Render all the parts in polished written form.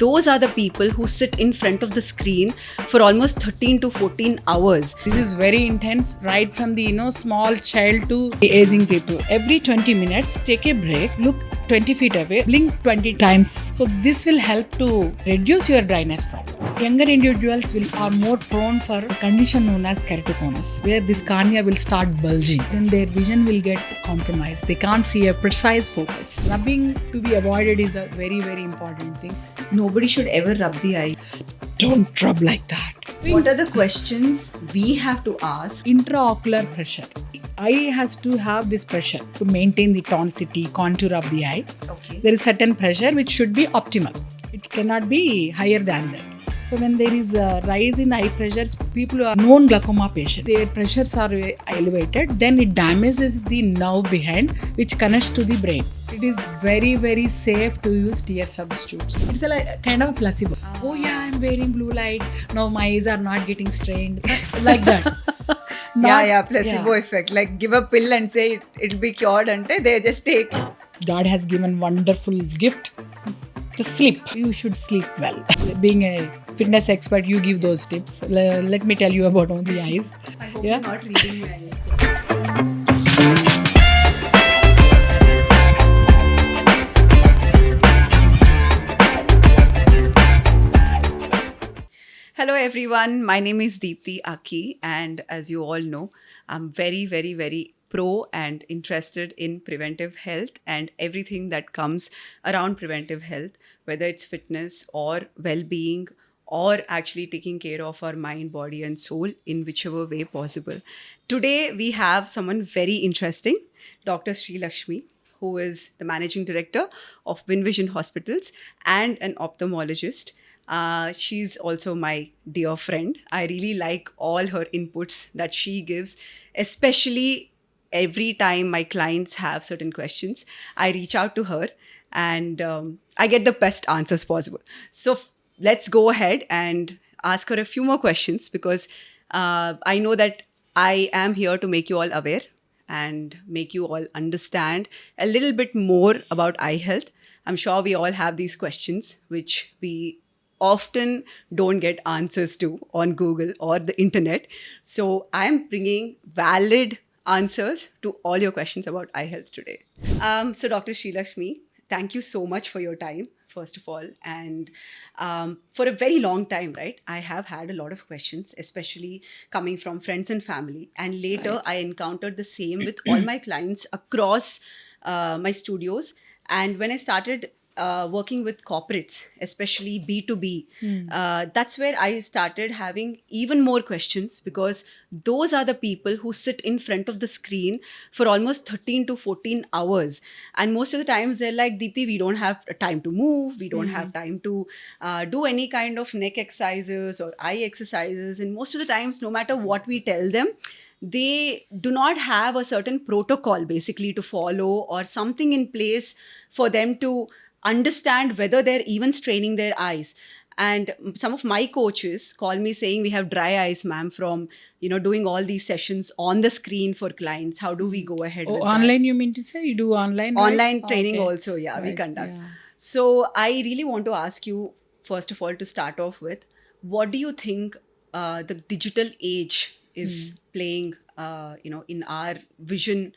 those are the people who sit in front of the screen for almost 13 to 14 hours. This is very intense, right from the small child to the aging people. Every 20 minutes, take a break, look 20 feet away, blink 20 times. So this will help to reduce your dryness problem. Younger individuals are more prone for a condition known as keratoconus, where this cornea will start bulging. Then their vision will get compromised. They can't see a precise focus. Rubbing to be avoided is a very, very important thing. Nobody should ever rub the eye. Don't rub like that. What are the questions we have to ask? Intraocular pressure. Eye has to have this pressure to maintain the tonicity, contour of the eye. Okay. There is certain pressure which should be optimal. It cannot be higher than that. So when there is a rise in eye pressures, people who are known glaucoma patients, their pressures are elevated, then it damages the nerve behind which connects to the brain. It is very, very safe to use tear substitutes. It's a kind of a placebo. Oh yeah, I'm wearing blue light. No, my eyes are not getting strained. Like that. Placebo effect. Like give a pill and say it'll be cured, and they just take. God has given wonderful gift to sleep. You should sleep well. Being a fitness expert, you give those tips. Let me tell you about the eyes. I hope Yeah. you're not reading my eyes. Hello everyone, my name is Deepthi Aki, and as you all know, I'm very, very, very pro and interested in preventive health and everything that comes around preventive health, whether it's fitness or well-being or actually taking care of our mind, body and soul in whichever way possible. Today we have someone very interesting, Dr. Sri Lakshmi, who is the managing director of Vinvision Hospitals and an ophthalmologist. She's also my dear friend. I really like all her inputs that she gives, especially every time my clients have certain questions. I reach out to her and I get the best answers possible. So let's go ahead and ask her a few more questions because I know that I am here to make you all aware and make you all understand a little bit more about eye health. I'm sure we all have these questions which we often don't get answers to on Google or the internet. So I'm bringing valid answers to all your questions about eye health today. So Dr. Sri Lakshmi, thank you so much for your time, first of all. And for a very long time, right, I have had a lot of questions, especially coming from friends and family. And later Right. I encountered the same with all my clients across my studios. And when I started working with corporates, especially B2B, that's where I started having even more questions because those are the people who sit in front of the screen for almost 13 to 14 hours. And most of the times they're like, Deepthi, we don't have time to move. We don't have time to do any kind of neck exercises or eye exercises. And most of the times, no matter what we tell them, they do not have a certain protocol basically to follow or something in place for them to understand whether they're even straining their eyes. And some of my coaches call me saying, we have dry eyes, ma'am, from doing all these sessions on the screen for clients. How do we go ahead Oh, with online you mean to say? You do online? Right? online training Okay. also, yeah, we Right, conduct. yeah. So I really want to ask you, first of all, to start off with, what do you think the digital age is playing, in our vision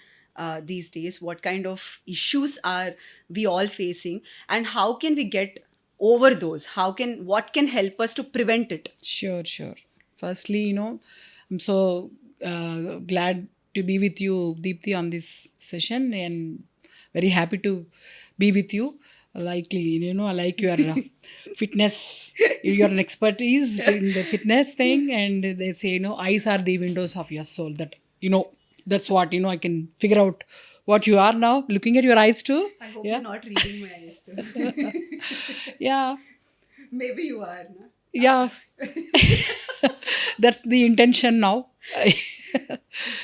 these days? What kind of issues are we all facing, and how can we get over those? What can help us to prevent it? Sure. Firstly, I'm so glad to be with you, Deepthi, on this session and very happy to be with you. I like your fitness, your expertise in the fitness thing. And they say, eyes are the windows of your soul. That's what, I can figure out what you are now, looking at your eyes too. I hope Yeah. you're not reading my eyes though. Yeah. Maybe you are, no? Yeah. That's the intention now. You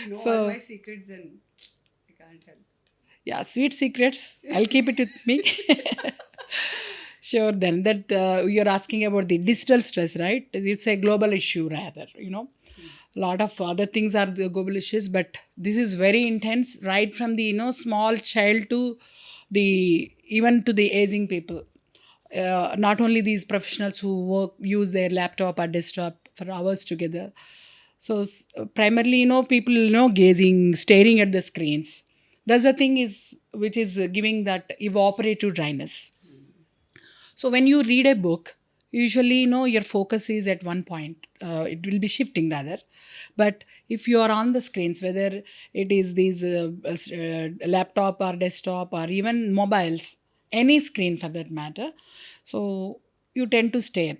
know all So, my secrets and I can't help. yeah, sweet secrets. I'll keep it with me. Sure, then that you're asking about the digital stress, right? It's a global issue, rather. A lot of other things are the global issues, but this is very intense, right from the small child to the even to the aging people. Not only these professionals who use their laptop or desktop for hours together. So primarily, people, gazing, staring at the screens. That's the thing is which is giving that evaporative dryness. So when you read a book, usually, your focus is at one point. It will be shifting rather. But if you are on the screens, whether it is these laptop or desktop or even mobiles, any screen for that matter, so you tend to stare.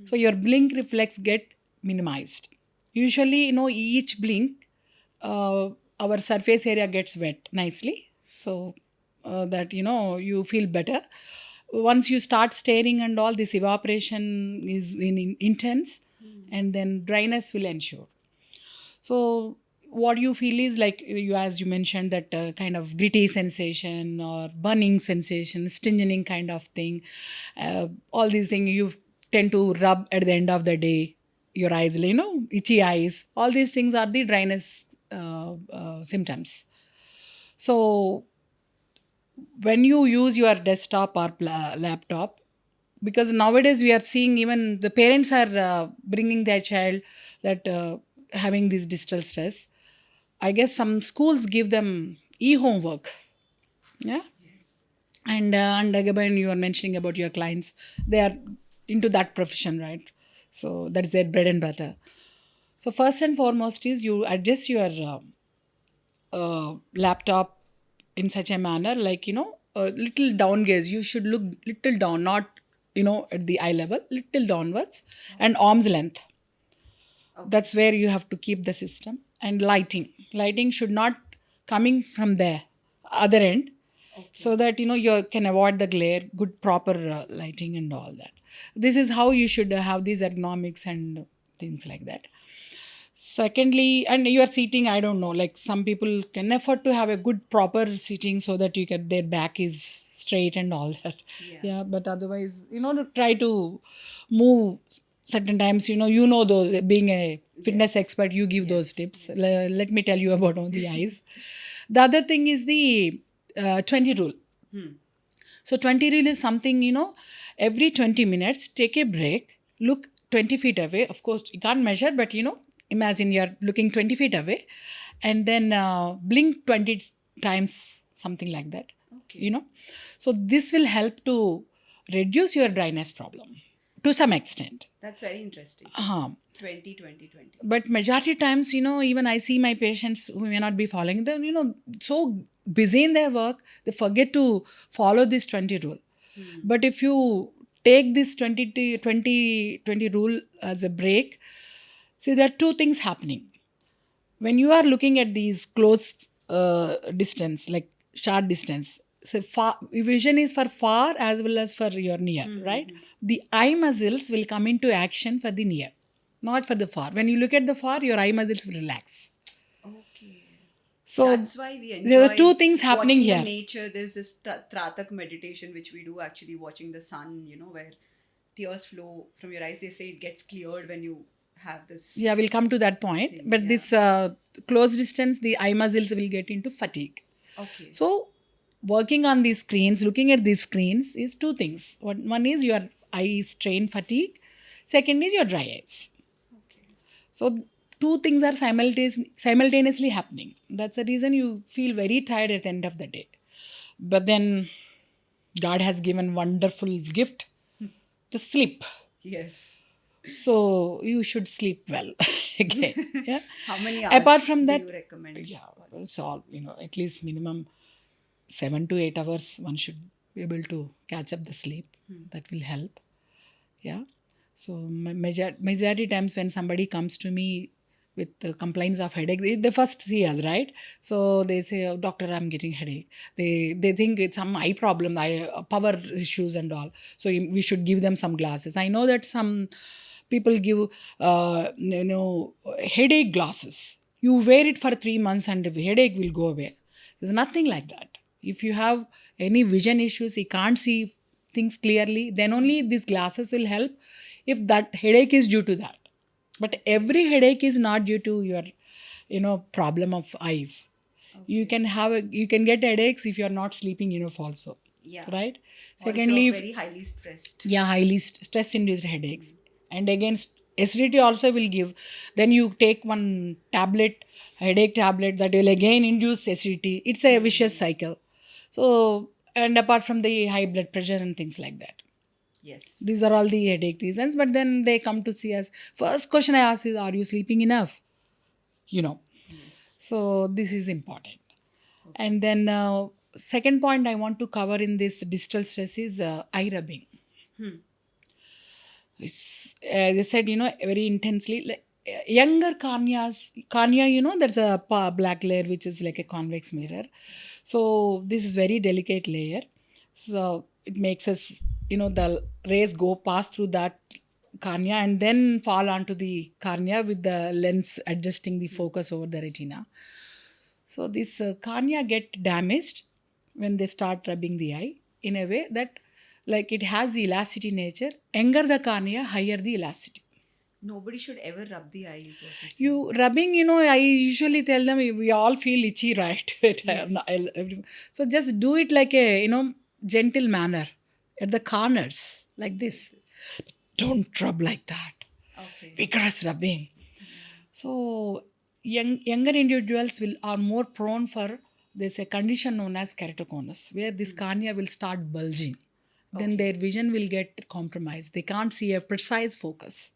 So your blink reflex get minimized. Usually, each blink, our surface area gets wet nicely. So that, you feel better. Once you start staring and all, this evaporation is intense, and then dryness will ensure. So what you feel is like you, as you mentioned, that kind of gritty sensation or burning sensation, stinging kind of thing. All these things you tend to rub at the end of the day. Your eyes, itchy eyes. All these things are the dryness symptoms. So when you use your desktop or laptop, because nowadays we are seeing even the parents are bringing their child that having this digital stress. I guess some schools give them e-homework. Yeah. And again, you are mentioning about your clients. They are into that profession, right? So that's their bread and butter. So first and foremost is you adjust your laptop in such a manner, like, a little down gaze. You should look little down, not, at the eye level, little downwards, and arm's length. That's where you have to keep the system. And lighting should not coming from the other end. So that, you can avoid the glare, good proper lighting and all that. This is how you should have these ergonomics and things like that. Secondly, and you are seating, I don't know, like some people can afford to have a good proper seating so that you get their back is straight and all that. Yeah, but otherwise, to try to move certain times, those, being a fitness expert, you give those tips. Let me tell you about on the eyes. The other thing is the 20 rule. So 20 rule is something, every 20 minutes, take a break, look 20 feet away. Of course, you can't measure, but, imagine you're looking 20 feet away, and then blink 20 times, something like that. Okay. So this will help to reduce your dryness problem to some extent. That's very interesting. 20, 20, 20. But majority times, even I see my patients who may not be following them, so busy in their work, they forget to follow this 20 rule. But if you take this 20 rule as a break, see, there are two things happening. When you are looking at these close distance, like short distance, so vision is for far as well as for your near, right? The eye muscles will come into action for the near, not for the far. When you look at the far, your eye muscles will relax. Okay. So that's why we enjoy there are two things happening here. The nature. There's this Tratak meditation which we do, actually watching the sun, where tears flow from your eyes. They say it gets cleared when you have this. Yeah, we'll come to that point. Thing, but this close distance, the eye muscles will get into fatigue. Okay. So working on these screens, looking at these screens is two things. One is your eye strain fatigue. Second is your dry eyes. Okay. So two things are simultaneously happening. That's the reason you feel very tired at the end of the day. But then God has given wonderful gift, the sleep. Yes. So you should sleep well. Again. Yeah. How many hours apart from that, do you recommend? Yeah, it's all, at least minimum 7 to 8 hours one should be able to catch up the sleep. That will help. Yeah. So majority times when somebody comes to me with complaints of headache, they first see us, right? So they say, oh, doctor, I'm getting headache. They think it's some eye problem, power issues and all. So we should give them some glasses. I know that some people give headache glasses. You wear it for 3 months and the headache will go away. There's nothing like that. If you have any vision issues, you can't see things clearly, then only these glasses will help if that headache is due to that. But every headache is not due to your, problem of eyes. Okay. You can get headaches if you're not sleeping enough also. Yeah. right? Or if you're Secondly, very highly stressed. yeah, highly stress induced headaches. And again, acidity also will give. Then you take one tablet, headache tablet, that will again induce acidity. It's a vicious cycle. So, and apart from the high blood pressure and things like that. Yes. These are all the headache reasons. But then they come to see us. First question I ask is, are you sleeping enough? You know. Yes. So this is important. And then second point I want to cover in this digital stress is eye rubbing. It's, they said, very intensely. Like, younger cornea, there's a black layer which is like a convex mirror. So this is very delicate layer. So it makes us, the rays go past through that cornea and then fall onto the cornea with the lens adjusting the focus over the retina. So this cornea get damaged when they start rubbing the eye in a way that like it has the elasticity nature. Younger the cornea, higher the elasticity. Nobody should ever rub the eye, is what you say. You rubbing, I usually tell them we all feel itchy, right? So just do it like a, gentle manner at the corners like this. Don't rub like that. Okay. Vigorous rubbing. So younger individuals are more prone for there's a condition known as keratoconus where this cornea will start bulging. Then their vision will get compromised. They can't see a precise focus.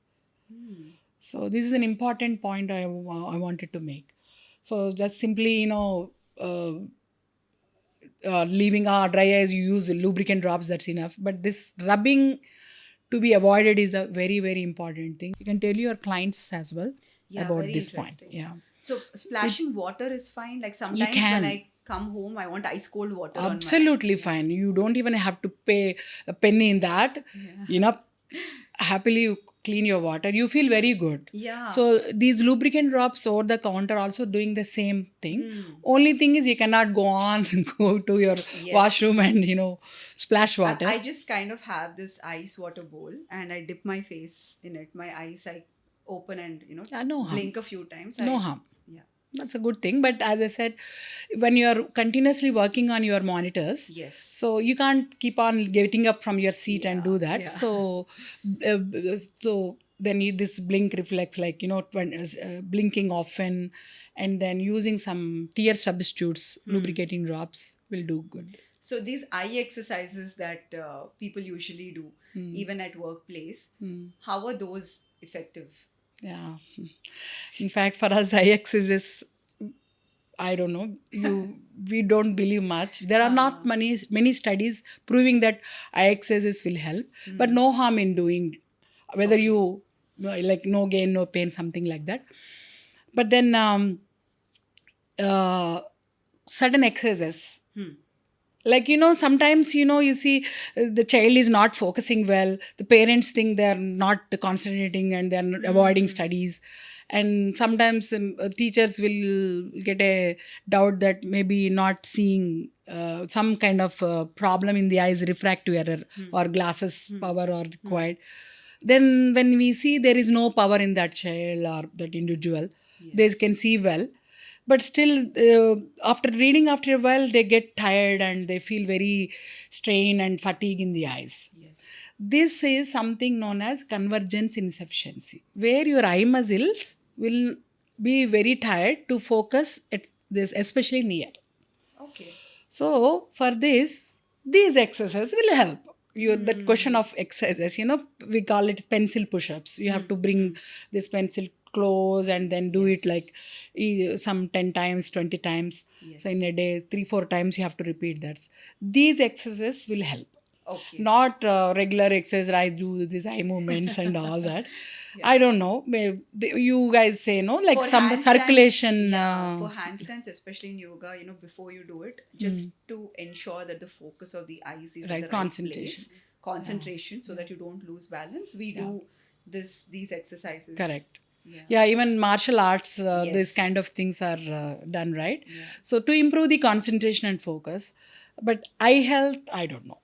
So this is an important point I wanted to make. So just simply, leaving our dry eyes, you use lubricant drops, that's enough. But this rubbing to be avoided is a very, very important thing. You can tell your clients as well about very this point. interesting. Yeah. So splashing water is fine. Like sometimes can. when I come home, I want ice cold water. On my Absolutely fine. You don't even have to pay a penny in that. Happily you clean your water. You feel very good. Yeah. So these lubricant drops over the counter also doing the same thing. Only thing is you cannot go on go to your washroom and splash water. I just kind of have this ice water bowl and I dip my face in it. My eyes I open and no harm. blink a few times. No harm. Yeah. That's a good thing. But as I said, when you're continuously working on your monitors, Yes. so you can't keep on getting up from your seat and do that. Yeah. So then this blink reflex, like, blinking often and then using some tear substitutes, lubricating drops will do good. So these eye exercises that people usually do, even at workplace, how are those effective? Yeah. In fact, for us, eye exercises, I don't know, we don't believe much. There are not many studies proving that eye exercises will help, but no harm in doing, whether you, like no gain, no pain, something like that. But then certain exercises, like, sometimes, you see the child is not focusing well. The parents think they're not concentrating and they're avoiding studies. And sometimes teachers will get a doubt that maybe not seeing some kind of problem in the eyes, refractive error or glasses power are required. Then when we see there is no power in that child or that individual, they can see well. But still, after reading after a while, they get tired and they feel very strain and fatigue in the eyes. Yes. This is something known as convergence insufficiency, where your eye muscles will be very tired to focus at this, especially near. Okay. So for this, these exercises will help. That question of exercises, we call it pencil push-ups. You have to bring this pencil close and then do it like some 10 times, 20 times. Yes. So in a day, 3-4 times you have to repeat that. These exercises will help. Okay. Not regular exercise, I do these eye movements and all that. I don't know. You guys say, no? Like For some handstands, circulation. for handstands, especially in yoga, before you do it, just to ensure that the focus of the eyes is in the right concentration. place. Concentration, so that you don't lose balance. We do these exercises. Correct. Yeah. Yeah, even martial arts, these kind of things are done, right? Yeah. So to improve the concentration and focus. But eye health, I don't know.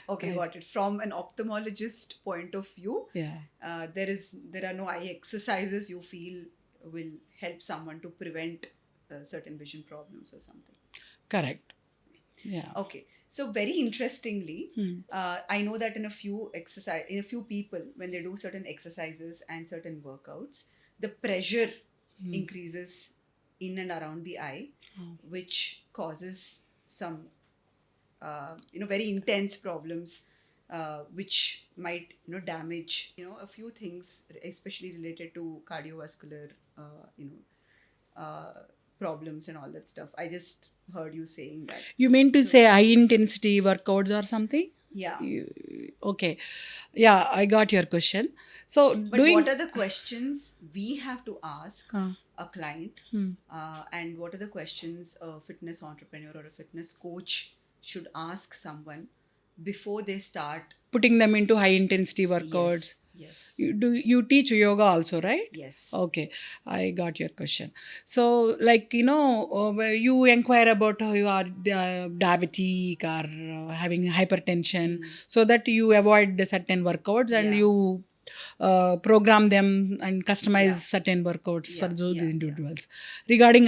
Okay, got it. From an ophthalmologist point of view, there are no eye exercises you feel will help someone to prevent certain vision problems or something. Correct. Yeah. Okay. So very interestingly, I know that in a few people, when they do certain exercises and certain workouts, the pressure increases in and around the eye, which causes some very intense problems, which might damage a few things, especially related to cardiovascular uh, problems and all that stuff. I just heard you saying that. You mean to say high intensity workouts or something? Yeah. Okay. Yeah, I got your question. So But what are the questions we have to ask a client, and what are the questions a fitness entrepreneur or a fitness coach should ask someone before they start putting them into high intensity workouts? Yes. You teach yoga also, right? Yes. Okay, I got your question. So, like, where you inquire about how you are diabetic or having hypertension, so that you avoid the certain workouts and you program them and customize certain workouts for those individuals. Regarding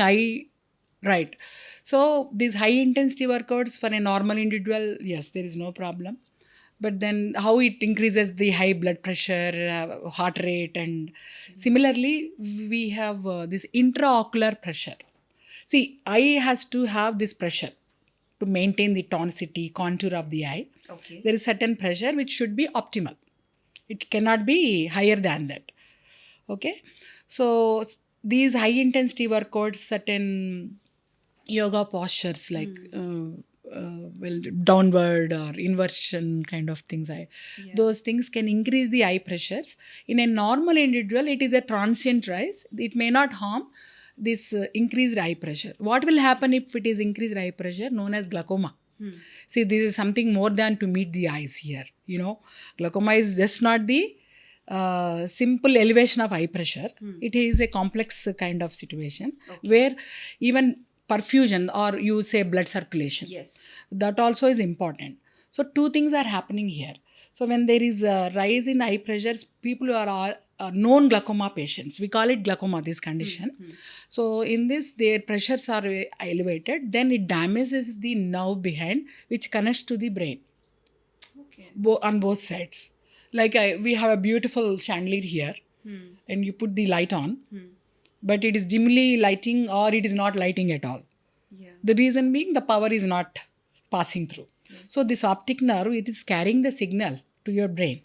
right. So, these high intensity workouts for a normal individual, yes, there is no problem. But then how it increases the high blood pressure, heart rate, and similarly, we have this intraocular pressure. See, eye has to have this pressure to maintain the tonicity, contour of the eye. Okay. There is certain pressure which should be optimal. It cannot be higher than that. Okay. So these high intensity workouts, certain yoga postures like downward or inversion kind of things, those things can increase the eye pressures. In a normal individual, it is a transient rise. It may not harm this increased eye pressure. What will happen if it is increased eye pressure? Known as glaucoma. See, this is something more than to meet the eyes here. Glaucoma is just not the simple elevation of eye pressure. It is a complex kind of situation where even perfusion, or you say blood circulation, that also is important. So two things are happening here. So when there is a rise in eye pressures, people who are known glaucoma patients, we call it glaucoma, this condition. So in this, their pressures are elevated, then it damages the nerve behind, which connects to the brain. On both sides. Like we have a beautiful chandelier here, and you put the light on, but it is dimly lighting or it is not lighting at all. The reason being the power is not passing through. So this optic nerve, it is carrying the signal to your brain,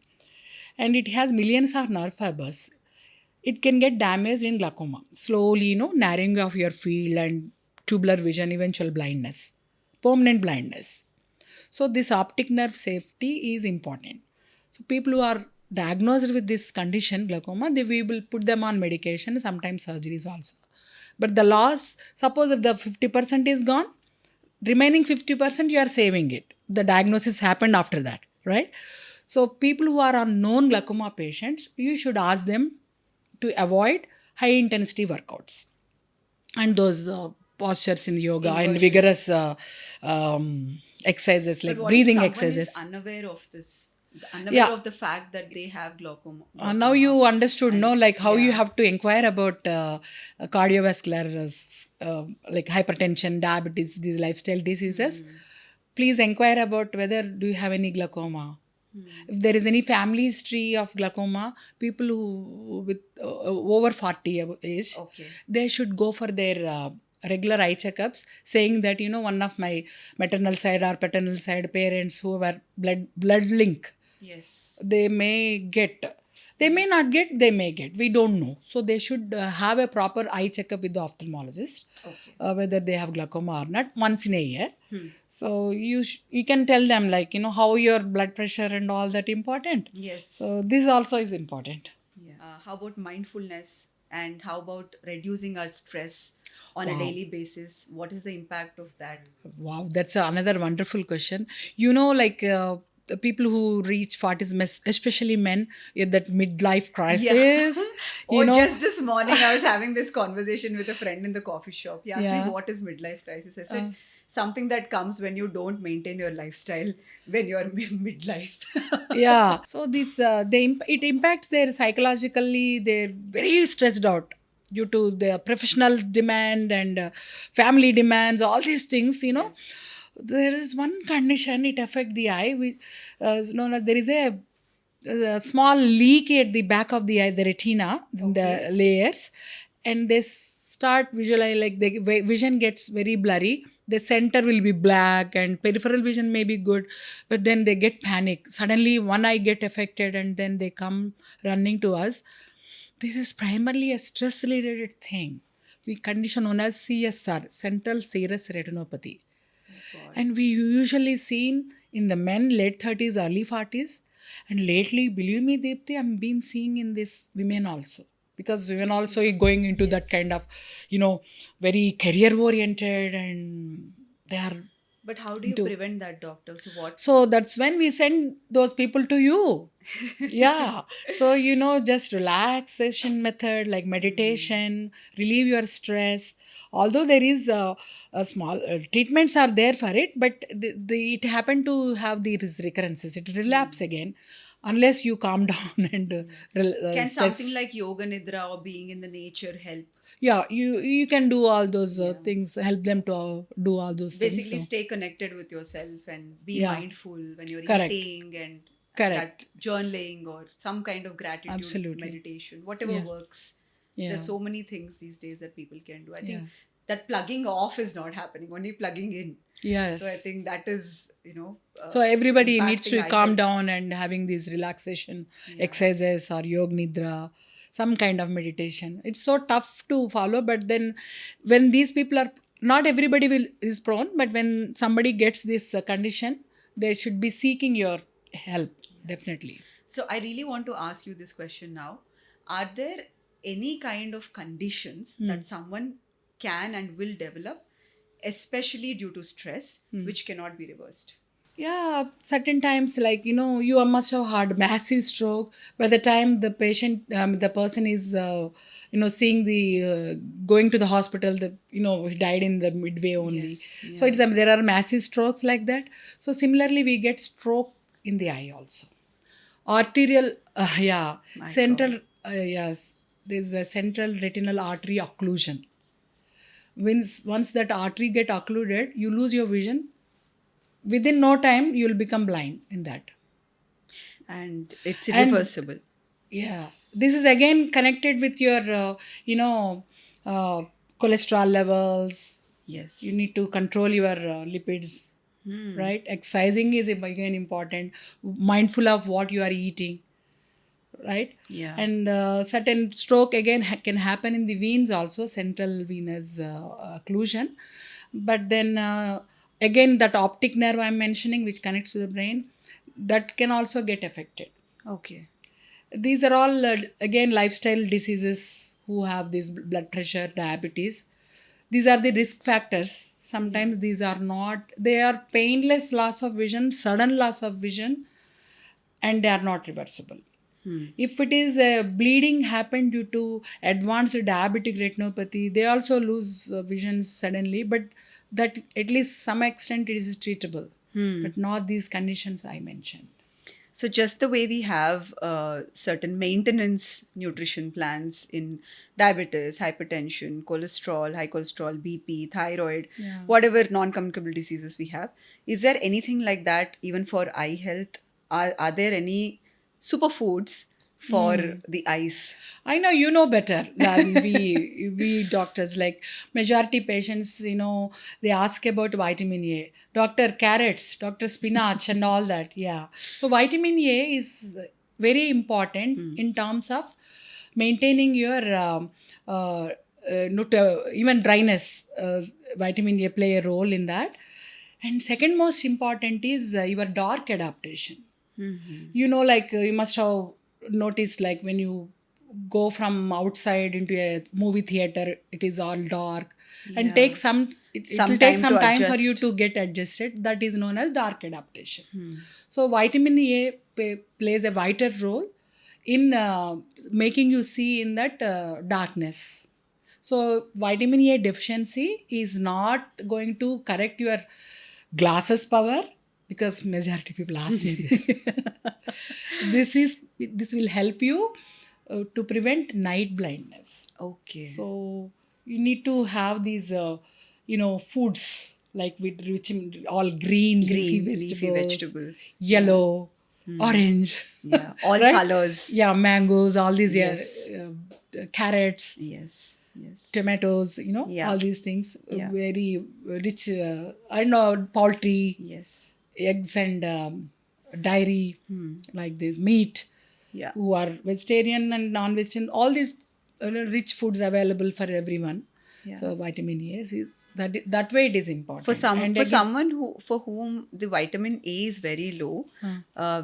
and it has millions of nerve fibers. It can get damaged in glaucoma. Slowly, narrowing of your field and tubular vision, eventual blindness, permanent blindness. So this optic nerve safety is important. So people who are diagnosed with this condition, glaucoma, we will put them on medication, sometimes surgeries also. But the loss, suppose if the 50% is gone, remaining 50% you are saving it. The diagnosis happened after that, right? So people who are on known glaucoma patients, you should ask them to avoid high intensity workouts and those postures in yoga and vigorous exercises like breathing exercises. Is unaware of this, unaware of the fact that they have glaucoma. Now you understood, like how you have to inquire about cardiovascular, like hypertension, diabetes, these lifestyle diseases. Please inquire about whether do you have any glaucoma. If there is any family history of glaucoma, people who with over 40 age, they should go for their regular eye checkups, saying that one of my maternal side or paternal side parents who were blood link, they may get, they may not get, they may get, we don't know. So they should have a proper eye checkup with the ophthalmologist, whether they have glaucoma or not, once in a year. So you can tell them like how your blood pressure and all that important. So this also is important. How about mindfulness, and how about reducing our stress on a daily basis? What is the impact of that? Wow, that's another wonderful question. Like the people who reach 40s, especially men, that midlife crisis. Just this morning I was having this conversation with a friend in the coffee shop. He asked me, what is midlife crisis? I said, something that comes when you don't maintain your lifestyle when you're midlife. So this it impacts their psychologically. They're very stressed out due to the professional demand and family demands, all these things, there is one condition, it affect the eye, which is known as, there is a small leak at the back of the eye, the retina, in Okay. the layers, and they start visualize, like the vision gets very blurry. The center will be black and peripheral vision may be good, but then they get panic. Suddenly one eye get affected and then they come running to us. This is primarily a stress related thing. We condition known as CSR, central serous retinopathy. God. And we usually seen in the men late 30s, early 40s. And lately, believe me, Deepthi, I've been seeing in this women also. Because women also are going into that Yes. kind of, very career oriented, and they are But how do you into. prevent that, doctor? So what? So that's when we send those people to you. Yeah. So, just relaxation method like meditation, relieve your stress. Although there is a small treatments are there for it, but it happened to have these recurrences. It relapse again unless you calm down and Can stress. something like yoga nidra or being in the nature help? Yeah, you can do all those Yeah. things, help them to do all those Basically, things. So, stay connected with yourself and be yeah, mindful when you're correct. eating, and Correct. that journaling or some kind of gratitude Absolutely. meditation, whatever Yeah. works. Yeah. There's so many things these days that people can do. I think Yeah. that plugging off is not happening, only plugging in. Yes. So I think that is, So everybody needs impacting to eye calm health. down and having these relaxation Yeah. exercises or yoga nidra, some kind of meditation. It's so tough to follow, but then when these people are, not everybody will is prone, but when somebody gets this condition, they should be seeking your help, definitely. So I really want to ask you this question now. Are there any kind of conditions that someone can and will develop, especially due to stress, which cannot be reversed? Yeah, certain times, like, you must have had massive stroke. By the time the person is, seeing going to the hospital, he died in the midway only. Yes, So yeah. there are massive strokes like that. So similarly, we get stroke in the eye also. Arterial, yeah, My central, God. yes, there's a central retinal artery occlusion. Once that artery get occluded, you lose your vision. Within no time you'll become blind in that. And it's And irreversible. yeah, this is again connected with your uh, cholesterol levels. Yes. You need to control your lipids, right? Exercising is again important. Mindful of what you are eating, right? Yeah. And certain stroke again can happen in the veins also, central venous occlusion. But then again, that optic nerve I'm mentioning, which connects to the brain, that can also get affected. Okay. These are all again lifestyle diseases. Who have this blood pressure, diabetes, these are the risk factors. Sometimes these are not, they are painless loss of vision, sudden loss of vision, and they are not reversible. If it is bleeding happened due to advanced diabetic retinopathy, they also lose vision suddenly, but that at least some extent it is treatable, but not these conditions I mentioned. So just the way we have certain maintenance nutrition plans in diabetes, hypertension, cholesterol, high cholesterol, BP, thyroid, Yeah. whatever non-communicable diseases we have, is there anything like that even for eye health? Are there any superfoods for the eyes? I know you know better than we doctors. Like majority patients, they ask about vitamin A. Doctor carrots, doctor spinach, and all that. Yeah. So vitamin A is very important in terms of maintaining your even dryness. Vitamin A play a role in that. And second most important is your dark adaptation. Like you must have noticed, like when you go from outside into a movie theater, it is all dark and Yeah. take some it Some will take time some to time for you adjust. to get adjusted. That is known as dark adaptation. So vitamin A plays a vital role in making you see in that darkness. So vitamin A deficiency is not going to correct your glasses power, because majority people ask me this. This will help you to prevent night blindness. Okay. So you need to have these foods like with rich all green leafy leafy vegetables, vegetables. yellow, orange. Yeah, all Right? colors. Yeah, mangoes, all these, Yes. carrots, Yes. Yes. tomatoes, Yeah. all these things, Yeah. very rich, I know, poultry, Yes. eggs, and dairy, like this, meat, Yeah. who are vegetarian and non-vegetarian, all these rich foods available for everyone. Yeah. So vitamin A is that way it is important. And For again, someone for whom the vitamin A is very low,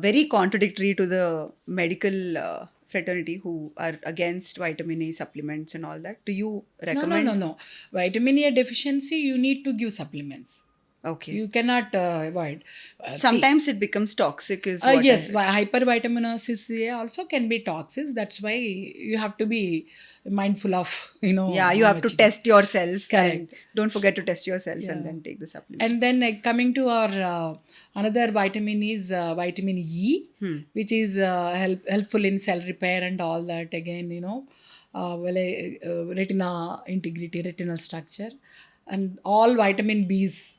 very contradictory to the medical fraternity who are against vitamin A supplements and all that. Do you recommend? no. Vitamin A deficiency, you need to give supplements. Okay. You cannot avoid. See, Sometimes it becomes toxic, is what yes, I heard. hypervitaminosis A also can be toxic. That's why you have to be mindful of, Yeah, you how have to much it is. test yourself, Correct. and don't forget to test yourself Yeah. and then take the supplements. And then coming to our another vitamin is vitamin E, which is helpful in cell repair and all that. Again, retina integrity, retinal structure, and all vitamin Bs.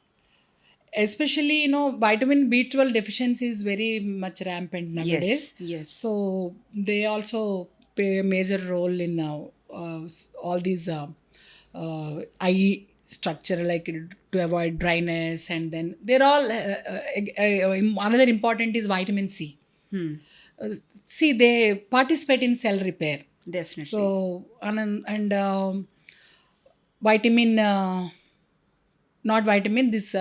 Especially, vitamin B12 deficiency is very much rampant nowadays. Yes. So they also play a major role in all these eye structure, like to avoid dryness. And then they're all another important is vitamin C. See, they participate in cell repair. Definitely. So and vitamin, not vitamin, this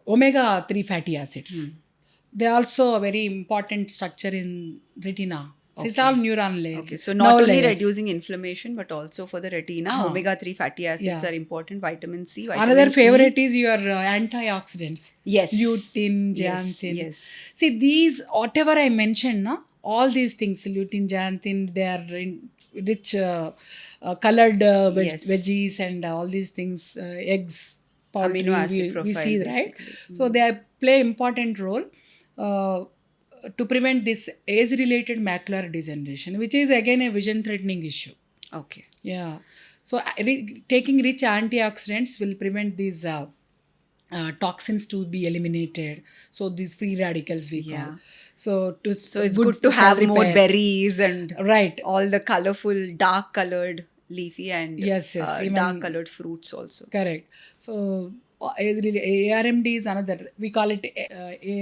omega 3 fatty acids. They are also a very important structure in retina. So it's all neuron layer. Okay, so not only layers. reducing inflammation, but also for the retina, omega-3 fatty acids Yeah. are important. Vitamin C, vitamin Another E. favorite is your antioxidants. Yes. Lutein, Yes, zeaxanthin. yes. See, these, whatever I mentioned, all these things, lutein, zeaxanthin, they are rich, colored Yes. veggies, and all these things, eggs, poultry, Amino acid we profile, see, right? basically. So they play important role to prevent this age-related macular degeneration, which is again a vision-threatening issue. Okay. Yeah. So taking rich antioxidants will prevent these toxins to be eliminated. So these free radicals we Yeah. call. So it's good to for have cell more repair. berries and Right. all the colorful, dark-colored leafy and Yes, even- dark-colored fruits also. Correct. So ARMD is another. We call it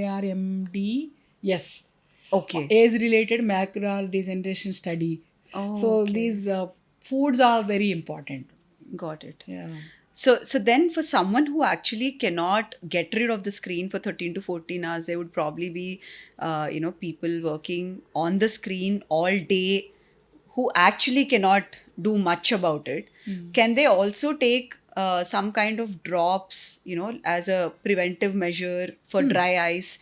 ARMD. Yes. Okay. Age-related macular degeneration study. Oh, So okay. these foods are very important. Got it. Yeah. So then for someone who actually cannot get rid of the screen for 13 to 14 hours, there would probably be, people working on the screen all day who actually cannot do much about it. Can they also take some kind of drops, as a preventive measure for dry eyes,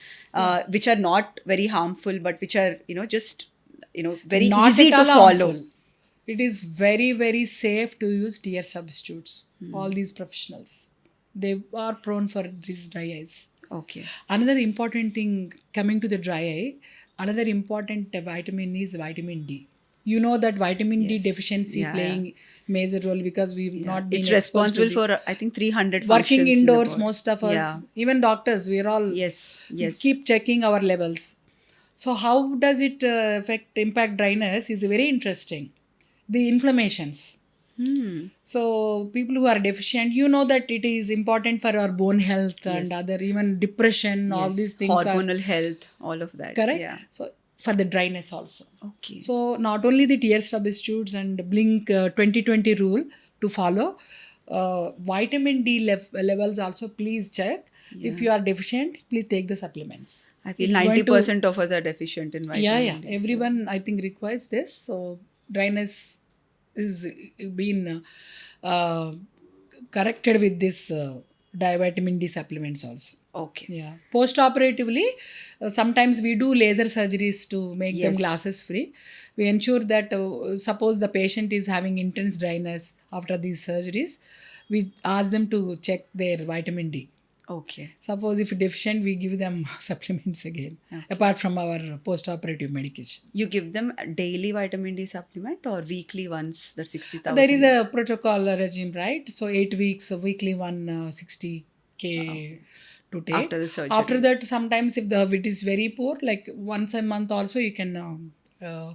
which are not very harmful, but which are, just, very Not easy at to all follow? harmful. It is very, very safe to use tear substitutes. All these professionals, they are prone for these dry eyes. Okay. Another important thing coming to the dry eye, another important vitamin is vitamin D. You know that vitamin D Yes. deficiency Yeah, playing major role because we've not been It's exposed to responsible for, I think, 300 working functions in the indoors. body. Most of us, Yeah. even doctors, we're all Yes. keep checking our levels. So how does it impact dryness is very interesting. The inflammations. So people who are deficient, you know that it is important for our bone health and Yes. other, even depression, all Yes. these things are Hormonal health, all of that. correct. Yeah. So for the dryness also. Okay. So not only the tear substitutes and Blink 2020 rule to follow, vitamin D levels also please check. If you are deficient, please take the supplements. I feel It's going 90% of us are deficient in vitamin Yeah. D. so- Everyone, I think, requires this. So dryness is being corrected with this vitamin D supplements also. Okay. Yeah. Post-operatively, sometimes we do laser surgeries to make them Yes. glasses free. We ensure that suppose the patient is having intense dryness after these surgeries, we ask them to check their vitamin D. Okay. Suppose if deficient, we give them supplements again, Okay. apart from our post-operative medication. You give them a daily vitamin D supplement or weekly once, that 60,000? There is a protocol regime, right? So 8 weeks, a weekly one, 60K to take. After the surgery. After that, sometimes if the it is very poor, like once a month also you can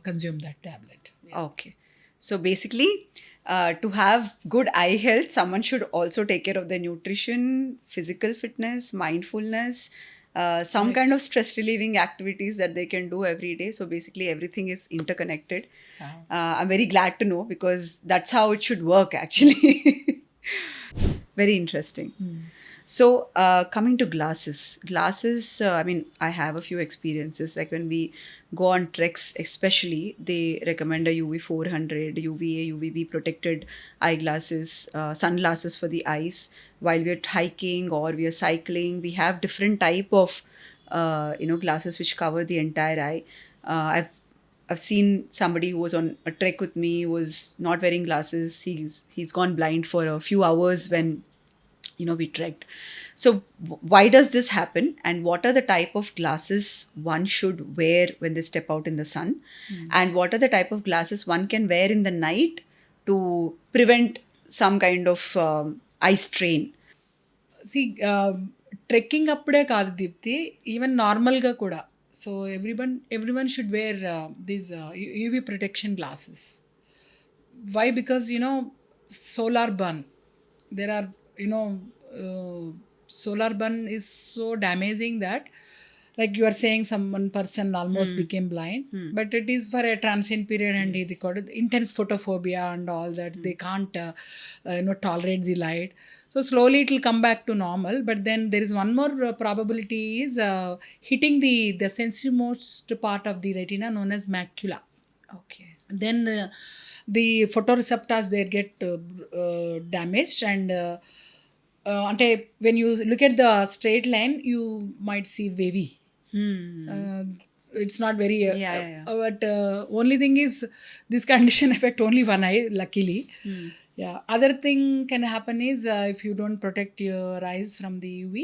consume that tablet. Okay. So basically, to have good eye health, someone should also take care of their nutrition, physical fitness, mindfulness, some kind of stress relieving activities that they can do every day. So basically, everything is interconnected. I'm very glad to know, because that's how it should work actually. Very interesting. So, coming to glasses, I mean, I have a few experiences. Like when we go on treks, especially, they recommend a UV 400, UVA, UVB protected eyeglasses, sunglasses for the eyes. While we're hiking or we are cycling, we have different type of, glasses which cover the entire eye. I've seen somebody who was on a trek with me was not wearing glasses. He's gone blind for a few hours when we trekked. So why does this happen, and what are the type of glasses one should wear when they step out in the sun, and what are the type of glasses one can wear in the night to prevent some kind of eye strain? See, trekking అప్పుడే కాదు Deepti, even నార్మల్గా కూడా. So everyone should wear these UV protection glasses. Why? Because solar burn. There are solar burn is so damaging that, like you are saying, one person almost became blind, but it is for a transient period, and it called intense photophobia and all that. They can't tolerate the light. So slowly it will come back to normal, but then there is one more probability is hitting the sensitive most part of the retina, known as macula. Okay. Then the photoreceptors, they get damaged, and అంటే when you look at the straight line, you might see wavy. It's not very but only thing is this condition affect only one eye, luckily. Other thing can happen is if you don't protect your eyes from the UV,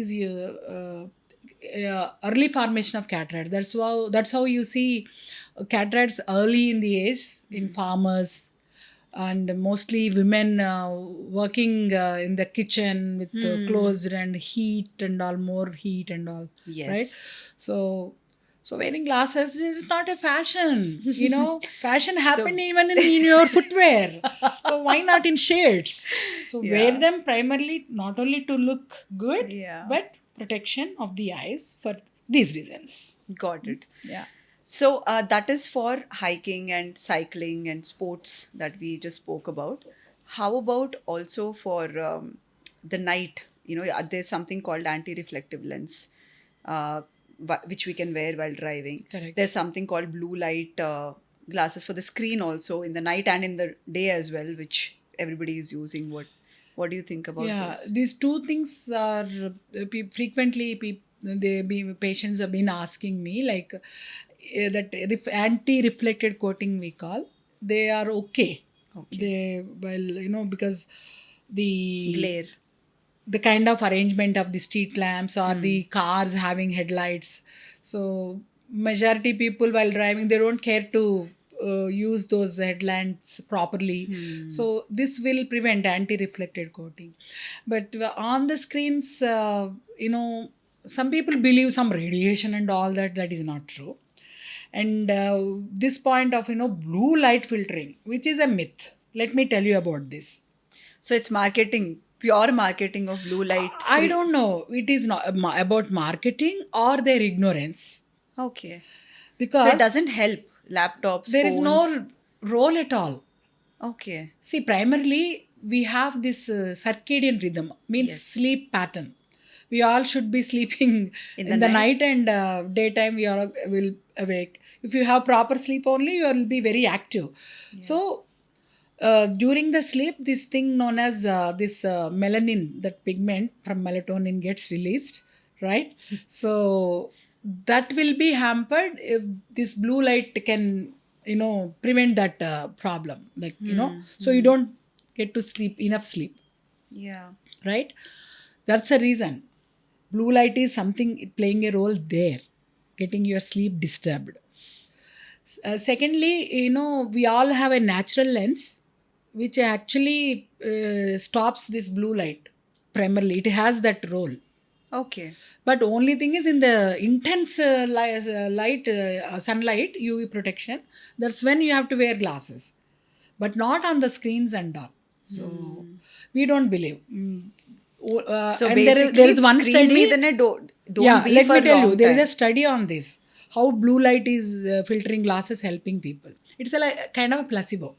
is early formation of cataract. That's how you see cataracts early in the age in farmers, and mostly women working in the kitchen with closed and heat and all, more heat and all. Yes. Right? So wearing glasses is not a fashion. Fashion happened even in your footwear. So why not in shades? So wear them primarily not only to look good, but protection of the eyes for these reasons. Got it. Yeah. So that is for hiking and cycling and sports that we just spoke about. How about also for the night? There's something called anti-reflective lens, which we can wear while driving. Correct. There's something called blue light glasses for the screen also, in the night and in the day as well, which everybody is using. What do you think about this? These two things are frequently patients have been asking me, like that anti-reflected coating we call, they are okay. Because the glare, the kind of arrangement of the street lamps or the cars having headlights, so majority people while driving, they don't care to use those headlamps properly. So this will prevent anti-reflected coating. But on the screens, some people believe some radiation and all that is not true. And this point of blue light filtering, which is a myth, let me tell you about this. So it's pure marketing of blue light screen. I don't know, it is not about marketing or their ignorance. Okay. Because so it doesnn't help laptops, there phones. is no role at all. Okay. See, primarily we have this circadian rhythm, means sleep pattern. We all should be sleeping in the night, and daytime we will awake. If you have proper sleep only, you will be very active. So during the sleep, this thing known as this melanin, that pigment from melatonin, gets released, right? So that will be hampered if this blue light can prevent that problem, like so you don't get to enough sleep. Yeah. Right? That's a reason. Blue light is something playing a role there, getting your sleep disturbed. Secondly, we all have a natural lens which actually stops this blue light primarily. It has that role. Okay. But only thing is in the intense light, sunlight, UV protection, that's when you have to wear glasses. But not on the screens and all. So we don't believe. So And basically, there is one screen study. మీదనే don't Yeah, be let for me tell you, long there is time. a study on this. How blue light is filtering glasses helping people. It's a kind of a placebo.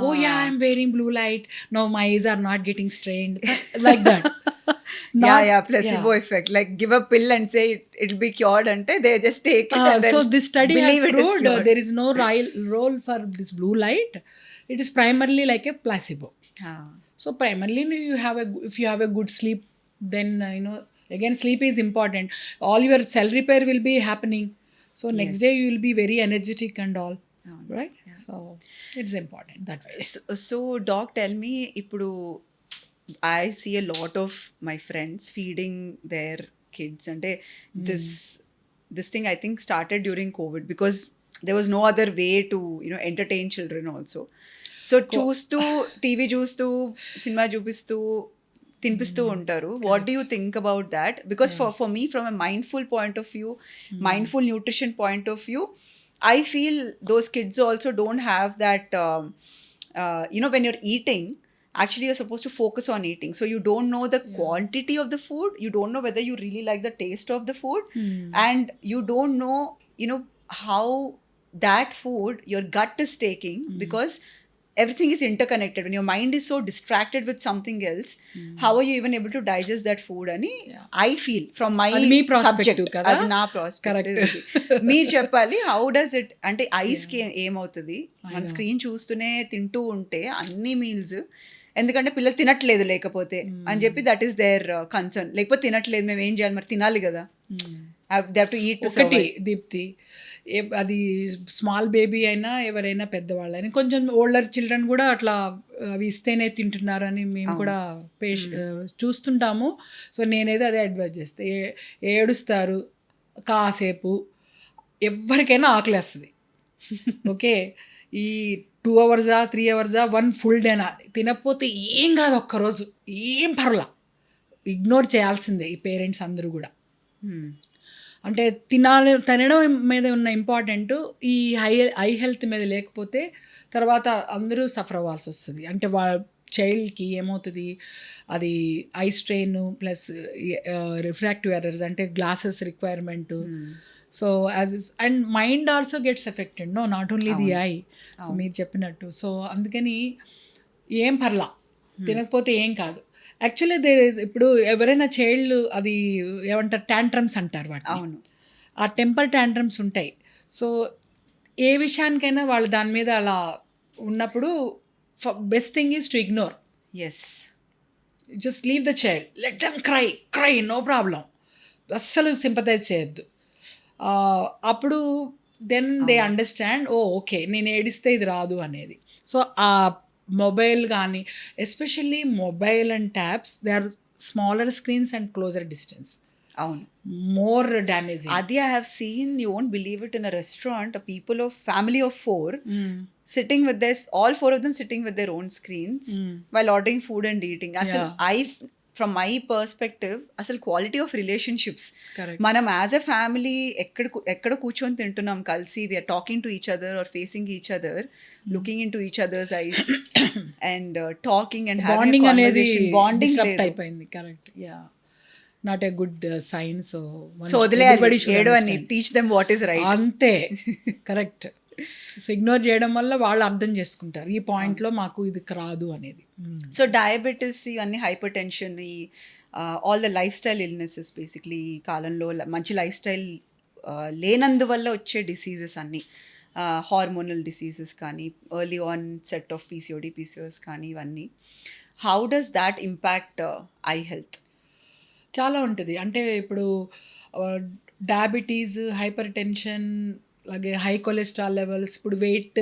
Oh yeah, I'm wearing blue light. No, my eyes are not getting strained. Like that. Placebo effect. Like give a pill and say it'll be cured ante they just take it and then So this study has believe it is proved cured. there is no role for this blue light. It is primarily like a placebo. So primarily if you have a good sleep, then again, sleep is important. All your cell repair will be happening. So next day you will be very energetic and all. Right? So it's important that way. So doc, tell me, ఇప్పుడు I see a lot of my friends feeding their kids ante this thing I think started during COVID because there was no other way to entertain children also. So చూస్తూ TV చూస్తూ cinema చూపిస్తూ తినిపిస్తూ ఉంటారు. What do you think about that? Because for me from a mindful point of view, mindful nutrition point of view, I feel those kids also don't have that, when you're eating, actually you're supposed to focus on eating. So you don't know the quantity of the food. You don't know whether you really like the taste of the food. And you don't know, how that food your gut is taking because everything is interconnected. When your mind is so distracted with something else, how are you even able to digest that food? Ani I feel from my subject kada? adi na perspective. మీరు చెప్పాలి, how does it అంటే ice కి ఏమవుతుంది మన screen చూస్తూనే తింటూ ఉంటే అన్ని మీల్స్, ఎందుకంటే పిల్లలు తినట్లేదు లేకపోతే అని చెప్పి దట్ ఈస్ దేర్ కన్సర్న్. లేకపోతే తినట్లేదు, మేము ఏం చేయాలి, మరి తినాలి కదా, they have to eat to ఒకటి దీప్తి, అది స్మాల్ బేబీ అయినా ఎవరైనా పెద్దవాళ్ళైనా, కొంచెం ఓల్డర్ చిల్డ్రన్ కూడా అట్లా అవి ఇస్తేనే తింటున్నారు అని మేము కూడా చూస్తుంటాము. సో నేనైతే అదే అడ్వైజ్ చేస్తే, ఏడుస్తారు కాసేపు, ఎవరికైనా ఆకలేస్తుంది. ఓకే, ఈ 2 hours 3 hours 1 full డేనా తినకపోతే ఏం కాదు, ఒక్కరోజు ఏం పర్లా, ఇగ్నోర్ చేయాల్సిందే ఈ పేరెంట్స్ అందరూ కూడా. అంటే తినడం మీద ఉన్న ఇంపార్టెంట్ ఈ ఐ హెల్త్ మీద లేకపోతే తర్వాత అందరూ సఫర్ అవ్వాల్సి వస్తుంది. అంటే చైల్డ్కి ఏమవుతుంది, అది eye strain plus refractive errors, అంటే glasses requirement. So and mind also gets affected, not only the eye. So మీరు చెప్పినట్టు, సో అందుకని ఏం పర్లా, తినకపోతే ఏం కాదు. యాక్చువల్లీ ఇప్పుడు ఎవరైనా చైల్డ్ అది ఏమంటారు, ట్యాంట్రమ్స్ అంటారు వాటిని. అవును, ఆ టెంపర్ ట్యాంట్రమ్స్ ఉంటాయి. సో ఏ విషయానికైనా వాళ్ళు దాని మీద అలా ఉన్నప్పుడు best thing is to ignore. Yes, just leave the child, let them cry, no problem. అస్సలు సింపథైజ్ చేయొద్దు. అప్పుడు దెన్ దే అండర్స్టాండ్, ఓకే నేను ఏడిస్తే ఇది రాదు అనేది. సో ఆ మొబైల్ కానీ, especially mobile and tabs, they are smaller screens and closer distance. అవును, మోర్ డ్యామేజింగ్. అది I have seen, you won't believe it, in a restaurant, a people of family of 4 sitting with this, all 4 of them sitting with their own screens while ordering food and eating. Asal from my perspective, అసలు quality of relationships, మనం as a family ఎక్కడ కూర్చొని తింటున్నాం కలిసి, we are talking to each other or facing each other, looking into each others eyes and talking and bonding అనేది bonding అయిపోయింది. Correct, yeah, not a good sign. So వదిలేయాలి, ఏడో అని teach them what is right, అంతే. Correct. So ignore చేయడం వల్ల వాళ్ళు అర్థం చేసుకుంటారు, ఈ పాయింట్లో మాకు ఇది రాదు అనేది. సో డయాబెటీస్, ఇవన్నీ హైపర్ టెన్షన్, ఈ all the life style illnesses, basically ఈ కాలంలో మంచి లైఫ్ స్టైల్ లేనందువల్ల వచ్చే డిసీజెస్ అన్నీ, హార్మోనల్ డిసీజెస్ కానీ, early on set of PCOD, PCOS కానీ, ఇవన్నీ how does that impact I health? చాలా ఉంటుంది. అంటే ఇప్పుడు డయాబెటీస్, హైపర్ టెన్షన్, అలాగే హై కొలెస్ట్రాల్ లెవెల్స్, ఇప్పుడు వెయిట్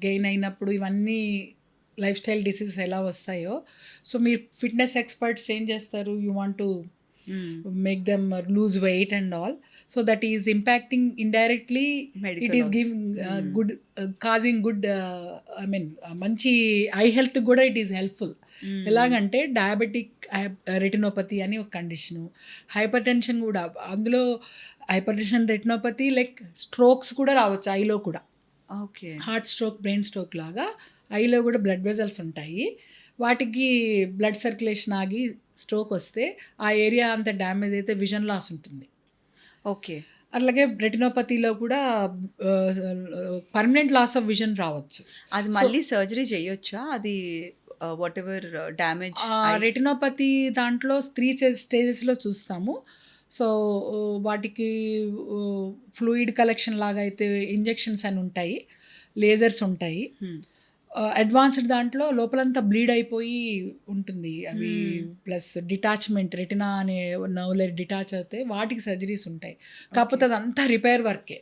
గెయిన్ అయినప్పుడు ఇవన్నీ లైఫ్ స్టైల్ డిసీజెస్ ఎలా వస్తాయో, సో మీరు ఫిట్నెస్ ఎక్స్పర్ట్స్ ఏం చేస్తారు, you want to make them lose weight and all, so that is impacting indirectly, Medical it is also. giving good causing good I mean manchi eye health కూడా it is helpful. ఎలాగంటే diabetic retinopathy అని ఒక condition, hyper tension కూడా, అందులో hyper tension retinopathy like strokes కూడా రావచ్చు ఐలో కూడా, okay. Heart stroke brain stroke లాగా ఐలో కూడా బ్లడ్ వెజల్స్ ఉంటాయి, వాటికి బ్లడ్ సర్క్యులేషన్ ఆగి స్ట్రోక్ వస్తే ఆ ఏరియా అంత డ్యామేజ్ అయితే విజన్ లాస్ ఉంటుంది. ఓకే. అట్లాగే రెటినోపతిలో కూడా పర్మనెంట్ లాస్ ఆఫ్ విజన్ రావచ్చు. అది మళ్ళీ సర్జరీ చేయొచ్చా? అది వాట్ ఎవర్ డ్యామేజ్ రెటినోపతి దాంట్లో 3 స్టేజెస్లో చూస్తాము. సో వాటికి ఫ్లూయిడ్ కలెక్షన్ లాగా అయితే ఇంజెక్షన్స్ అని ఉంటాయి, లేజర్స్ ఉంటాయి. అడ్వాన్స్డ్ దాంట్లో లోపలంతా బ్లీడ్ అయిపోయి ఉంటుంది అవి, ప్లస్ డిటాచ్మెంట్ రెటినా అనే నర్వ్ డిటాచ్ అవుతాయి, వాటికి సర్జరీస్ ఉంటాయి. కాకపోతే అదంతా రిపేర్ వర్కే.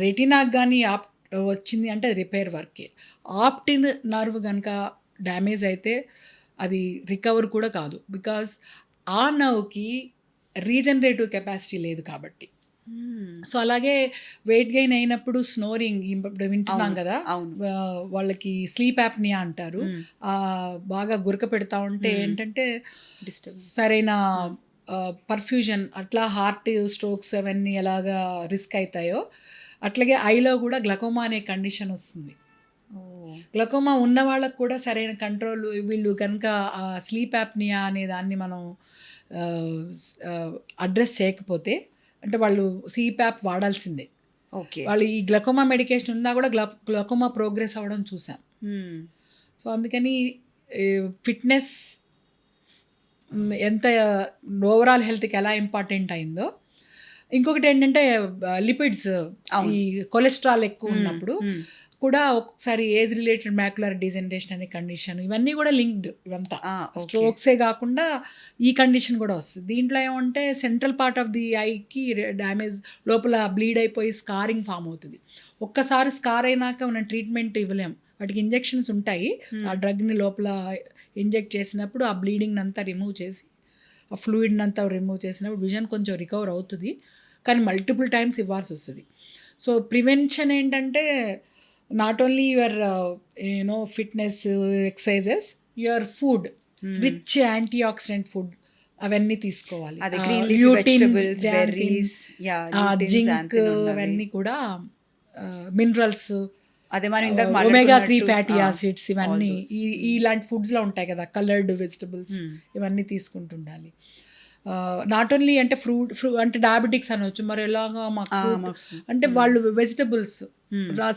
రెటినాకి కానీ వచ్చింది అంటే అది రిపేర్ వర్కే. ఆప్టిన్ నర్వ్ కనుక డ్యామేజ్ అయితే అది రికవర్ కూడా కాదు, బికాజ్ ఆ నర్వ్కి రీజనరేటివ్ కెపాసిటీ లేదు కాబట్టి. సో అలాగే వెయిట్ గెయిన్ అయినప్పుడు స్నోరింగ్ ఇప్పుడు వింటున్నాం కదా, వాళ్ళకి స్లీప్ యాప్నియా అంటారు, బాగా గురక పెడతా ఉంటే ఏంటంటే సరైన పర్ఫ్యూజన్, అట్లా హార్ట్ స్ట్రోక్స్ అవన్నీ ఎలాగా రిస్క్ అవుతాయో అట్లాగే ఐలో కూడా గ్లకోమా అనే కండిషన్ వస్తుంది. గ్లకోమా ఉన్న వాళ్ళకు కూడా సరైన కంట్రోల్, వీళ్ళు కనుక ఆ స్లీప్ యాప్నియా అనే దాన్ని మనం అడ్రస్ చేయకపోతే, అంటే వాళ్ళు సిప్యాప్ వాడాల్సిందే. ఓకే. వాళ్ళు ఈ గ్లకోమా మెడికేషన్ ఉన్నా కూడా గ్లకోమా ప్రోగ్రెస్ అవ్వడం చూసాం. సో అందుకని ఫిట్నెస్ ఎంత ఓవరాల్ హెల్త్కి ఎలా ఇంపార్టెంట్ అయిందో, ఇంకొకటి ఏంటంటే లిపిడ్స్, ఈ కొలెస్ట్రాల్ ఎక్కువ ఉన్నప్పుడు కూడా ఒక్కొక్కసారి ఏజ్ రిలేటెడ్ మ్యాక్యులర్ డిజనరేషన్ అనే కండిషన్, ఇవన్నీ కూడా లింక్డ్. ఇవంతా స్ట్రోక్సే కాకుండా ఈ కండిషన్ కూడా వస్తుంది. దీంట్లో ఏమంటే సెంట్రల్ పార్ట్ ఆఫ్ ది ఐకి డ్యామేజ్, లోపల బ్లీడ్ అయిపోయి స్కారింగ్ ఫామ్ అవుతుంది. ఒక్కసారి స్కార్ అయినాక మనం ట్రీట్మెంట్ ఇవ్వలేం, వాటికి ఇంజెక్షన్స్ ఉంటాయి. ఆ డ్రగ్ని లోపల ఇంజెక్ట్ చేసినప్పుడు ఆ బ్లీడింగ్ అంతా రిమూవ్ చేసి, ఆ ఫ్లూయిడ్ని అంతా రిమూవ్ చేసినప్పుడు విజన్ కొంచెం రికవర్ అవుతుంది, కానీ మల్టిపుల్ టైమ్స్ ఇవ్వాల్సి వస్తుంది. సో ప్రివెన్షన్ ఏంటంటే not only your fitness exercises, your food, rich anti oxidant food అవన్నీ తీసుకోవాలి. జింక్ అవన్నీ కూడా, మినరల్స్, ఒమేగా 3 ఫ్యాటీ యాసిడ్స్, ఇవన్నీ ఇలాంటి ఫుడ్స్లో ఉంటాయి కదా, కలర్డ్ వెజిటబుల్స్, ఇవన్నీ తీసుకుంటుండాలి. నాట్ ఓన్లీ అంటే ఫ్రూట్ అంటే డయాబెటిక్స్ అనవచ్చు, మరి ఎలాగా మాకు ఫ్రూట్ అంటే వాళ్ళు వెజిటబుల్స్,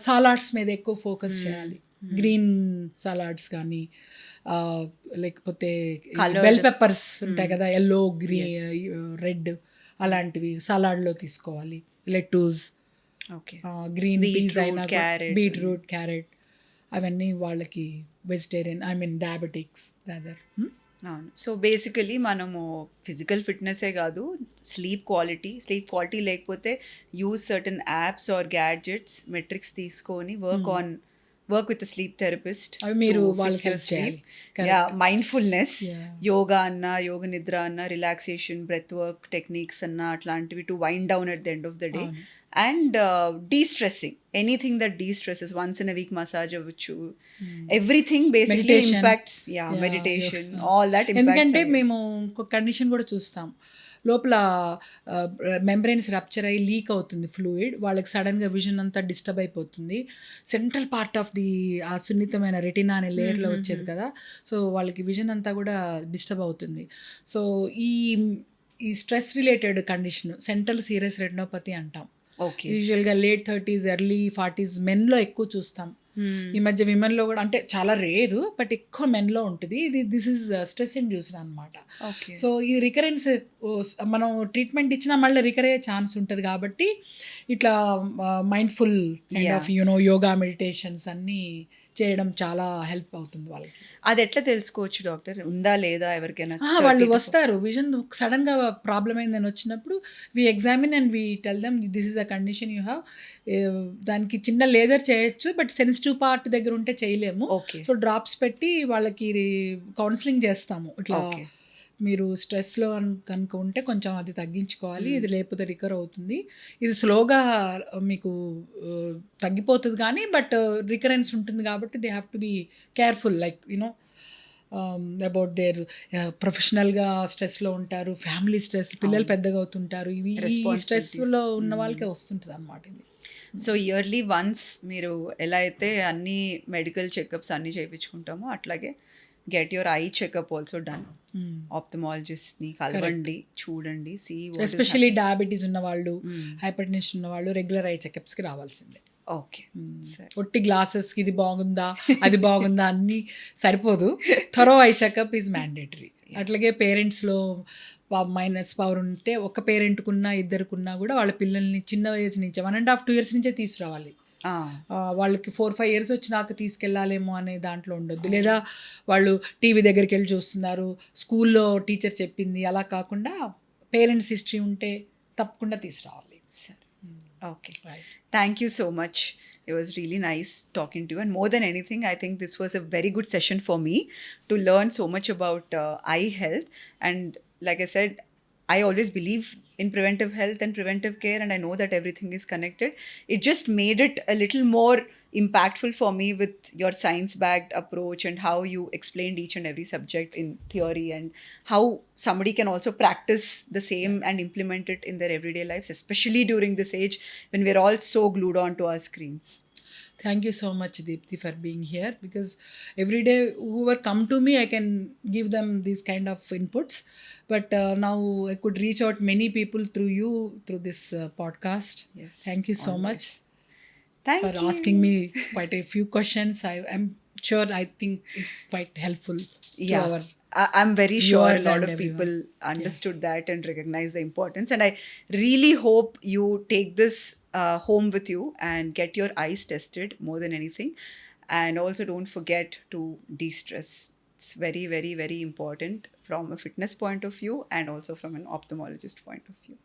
సలాడ్స్ మీద ఎక్కువ ఫోకస్ చేయాలి. గ్రీన్ సలాడ్స్ కానీ, లేకపోతే బెల్ పెప్పర్స్ ఉంటాయి కదా, ఎల్లో, గ్రీన్, రెడ్, అలాంటివి సలాడ్లో తీసుకోవాలి. లెట్టూస్, గ్రీన్ పీస్ అయినా, బీట్రూట్, క్యారెట్, అవన్నీ వాళ్ళకి vegetarian, I mean diabetics rather. అవును. సో బేసికలీ మనము ఫిజికల్ ఫిట్నెస్సే కాదు, స్లీప్ క్వాలిటీ లేకపోతే use certain apps or gadgets, metrics తీసుకొని వర్క్ విత్ స్లీప్ థెరపిస్ట్, అవి మీరు వాళ్ళకి హెల్ప్ చేయాలి. మైండ్ఫుల్నెస్, యోగా అన్న, యోగ నిద్ర అన్న, రిలాక్సేషన్, బ్రెత్ వర్క్ టెక్నిక్స్ అన్న, అట్లాంటివి to wind down at the end of the day. And de-stressing, anything that de-stresses, once in a week massage avchu, everything basically impacts meditation, all that impacts. ఎందుకంటే మేము ఇంకో condition కూడా చూస్తాం, లోపల membranes rupture అయ్యి leak అవుతుంది fluid, వాళ్ళకి సడన్గా విజన్ అంతా డిస్టర్బ్ అయిపోతుంది. సెంట్రల్ పార్ట్ ఆఫ్ ది ఆ సున్నితమైన రెటినా అనే లేయర్లో వచ్చేది కదా, సో వాళ్ళకి విజన్ అంతా కూడా డిస్టర్బ్ అవుతుంది. సో ఈ stress related condition central serious retinopathy అంటాం. యూజువల్గా లేట్ 30s ఎర్లీ 40s మెన్లో ఎక్కువ చూస్తాం. ఈ మధ్య విమెన్లో కూడా, అంటే చాలా రేరు బట్ ఎక్కువ మెన్లో ఉంటుంది. దిస్ ఈజ్ స్ట్రెస్ ఇండ్యూస్డ్ అనమాట. సో ఈ రికరెన్స్ మనం ట్రీట్మెంట్ ఇచ్చినా మళ్ళీ రికర్ అయ్యే ఛాన్స్ ఉంటుంది కాబట్టి ఇట్లా mindful kind of yoga meditations అన్నీ చేయడం చాలా హెల్ప్ అవుతుంది వాళ్ళకి. అది ఎట్లా తెలుసుకోవచ్చు డాక్టర్? ఉందా లేదా ఎవరికైనా? వాళ్ళు 30 to వస్తారు విజన్ సడన్‌గా ప్రాబ్లమ్ అయిందని వచ్చినప్పుడు we examine and we tell them this is the condition you have. దానికి చిన్న లేజర్ చేయొచ్చు. బట్ సెన్సిటివ్ పార్ట్ దగ్గర ఉంటే చేయలేము. ఓకే. సో డ్రాప్స్ పెట్టి వాళ్ళకి కౌన్సిలింగ్ చేస్తాము. ఇట్లా ఓకే. మీరు స్ట్రెస్‌లో కనుక ఉంటే కొంచెం అది తగ్గించుకోవాలి. ఇది లేకపోతే రికవర్ అవుతుంది. ఇది స్లోగా మీకు తగ్గిపోతది కానీ బట్ రికరెన్స్ ఉంటుంది కాబట్టి they have to be careful like about their ప్రొఫెషనల్‌గా స్ట్రెస్‌లో ఉంటారు. ఫ్యామిలీ స్ట్రెస్, పిల్లలు పెద్దగా అవుతుంటారు. ఈ Responsibilities. స్ట్రెస్‌లో ఉన్న వాళ్ళకే వస్తుంటదనమాట ఇది. సో ఇయర్లీ వన్స్ మీరు ఎలా అయితే అన్ని మెడికల్ చెకప్స్ అన్నీ చేయించుకుంటామో అట్లాగే get your eye checkup also done. ఆప్థమాలజిస్ట్ని కలవండి, చూడండి, సీ ఎస్పెషల్లీ డయాబెటీస్ ఉన్నవాళ్ళు, హైపర్ టెన్షన్ ఉన్నవాళ్ళు రెగ్యులర్ ఐ చెకప్స్‌కి రావాల్సిందే. ఓకే. ఒట్టి గ్లాసెస్‌కి ఇది బాగుందా, అది బాగుందా అన్నీ సరిపోదు. Thorough eye checkup is mandatory. అట్లాగే పేరెంట్స్‌లో మైనస్ పవర్ ఉంటే ఒక పేరెంట్‌కున్నా, ఇద్దరికున్నా కూడా వాళ్ళ పిల్లల్ని చిన్న ఏజ్ నుంచే 1.5, 2 ఇయర్స్ నుంచే తీసుకురావాలి. వాళ్ళకి 4, 5 ఇయర్స్ వచ్చినాక తీసుకెళ్ళాలేమో అనే దాంట్లో ఉండొద్దు. లేదా వాళ్ళు టీవీ దగ్గరికి వెళ్ళి చూస్తున్నారు, స్కూల్లో టీచర్ చెప్పింది అలా కాకుండా పేరెంట్స్ హిస్టరీ ఉంటే తప్పకుండా తీసుకురావాలి. సరే. Okay. Right. Thank you so much. It was really nice talking to you. And more than anything, I think this was a very good session for me to learn so much about eye health. And like I said, I always believe in preventive health and preventive care, and I know that everything is connected. It just made it a little more impactful for me with your science-backed approach and how you explained each and every subject in theory, and how somebody can also practice the same and implement it in their everyday lives, especially during this age when we're all so glued on to our screens. Thank you so much, Deepthi, for being here, because every day whoever come to me, I can give them these kind of inputs. But now I could reach out many people through you, through this podcast. Yes. Thank you so Always. much Thank for you. asking me quite a few questions. I'm sure I think it's quite helpful to Yeah. our I'm very sure a viewers lot and of everyone. people understood that and recognize the importance. And I really hope you take this home with you and get your eyes tested more than anything. And also don't forget to de-stress. It's very, very, very important from a fitness point of view and also from an ophthalmologist point of view.